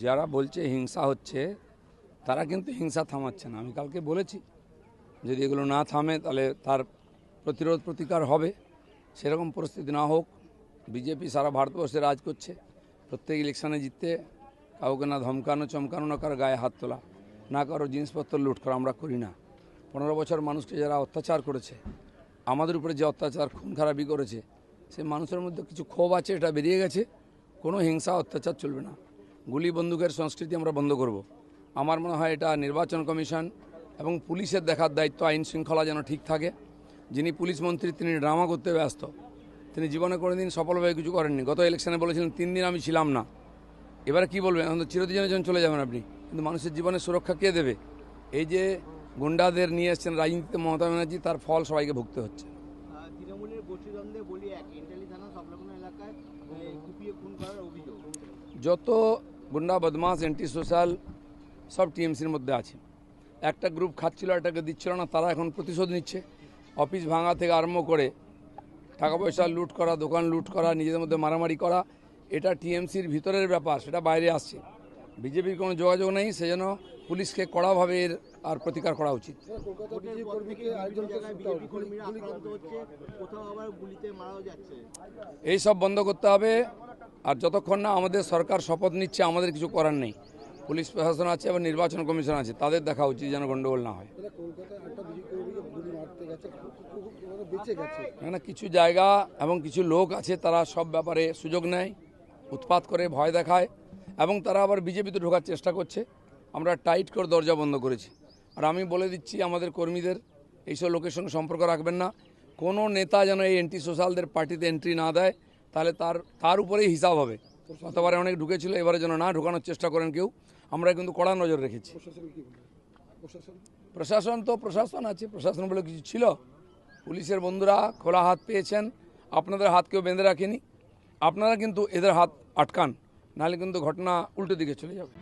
যারা বলছে হিংসা হচ্ছে তারা কিন্তু হিংসা থামাচ্ছে না। আমি কালকে বলেছি যদি এগুলো না থামে তাহলে তার প্রতিরোধ প্রতিকার হবে। সেরকম পরিস্থিতি না হোক। বিজেপি সারা ভারতবর্ষে রাজ করছে, প্রত্যেক ইলেকশনে জিততে কাউকে না ধমকানো চমকানো, না কারো গায়ে হাত তোলা, না কারো জিনিসপত্র লুট করা আমরা করি না। 15 বছর মানুষকে যারা অত্যাচার করেছে, আমাদের উপরে যে অত্যাচার খুন খারাপি করেছে, সে মানুষের মধ্যে কিছু ক্ষোভ আছে, এটা বেরিয়ে গেছে। কোনো হিংসা অত্যাচার চলবে না। গুলি বন্দুকের সংস্কৃতি আমরা বন্ধ করব। আমার মনে হয় এটা নির্বাচন কমিশন এবং পুলিশের দেখার দায়িত্ব, আইন শৃঙ্খলা যেন ঠিক থাকে। যিনি পুলিশ মন্ত্রী তিনি ড্রামা করতে ব্যস্ত, তিনি জীবনে কোনোদিন সফলভাবে কিছু করেননি। গত ইলেকশনে বলেছিলেন 3 দিন আমি ছিলাম না, এবারে কি বলবেন? এখন তো চিরদিনের জন্য চলে যাবেন আপনি, কিন্তু মানুষের জীবনের সুরক্ষা কে দেবে? এই যে গুন্ডাদের নিয়ে এসছেন রাজনীতিতে মমতা ব্যানার্জি, তার ফল সবাইকে ভুগতে হচ্ছে। তৃণমূলের গোষ্ঠীদ্বন্দ্বে বলি ইন্টালি থানা সংলগ্ন এলাকায় কুপিয়ে খুন করার অভিযোগ। যত গুন্ডা বদমাস অ্যান্টি সোশ্যাল সব টিএমসির মধ্যে আছে। একটা গ্রুপ খাচ্ছিল, এটাকে দিচ্ছিল না, তারা এখন প্রতিশোধ নিচ্ছে। অফিস ভাঙা থেকে আরম্ভ করে টাকা পয়সা লুট করা, দোকান লুট করা, নিজেদের মধ্যে মারামারি করা, এটা টিএমসির ভিতরের ব্যাপার, সেটা বাইরে আসছে। বিজেপির কোনো যোগাযোগ নেই, সেজন্য পুলিশকে কড়াভাবে এর আর প্রতিকার করা উচিত। এই সব বন্ধ করতে হবে। আর যতক্ষণ না আমাদের সরকার শপথ নিচ্ছে, আমাদের কিছু করার নেই। পুলিশ প্রশাসন আছে এবং নির্বাচন কমিশন আছে, তাদের দেখা উচিত যেন গন্ডগোল না হয়। না, কিছু জায়গা এবং কিছু লোক আছে, তারা সব ব্যাপারে সুযোগ নেয়, উৎপাত করে, ভয় দেখায় এবং তারা আবার বিজেপিতে ঢোকার চেষ্টা করছে। আমরা টাইট করে দরজা বন্ধ করেছি। আর আমি বলে দিচ্ছি আমাদের কর্মীদের, এইসব লোকের সঙ্গে সম্পর্ক রাখবেন না। কোনো নেতা যেন এই অ্যান্টি সোশ্যালদের পার্টিতে এন্ট্রি না দেয়, তাহলে তার উপরেই হিসাব হবে। গতবারে অনেক ঢুকেছিল, এবারে যেন না ঢোকানোর চেষ্টা করেন কেউ। আমরা কিন্তু কড়া নজর রেখেছি। প্রশাসন আছে, প্রশাসন বলে কিছু ছিল। পুলিশের বন্ধুরা খোলা হাত পেয়েছেন, আপনাদের হাত কেউ বেঁধে রাখেনি। আপনারা কিন্তু এদের হাত আটকান, নাহলে কিন্তু ঘটনা উল্টো দিকে চলে যাবে।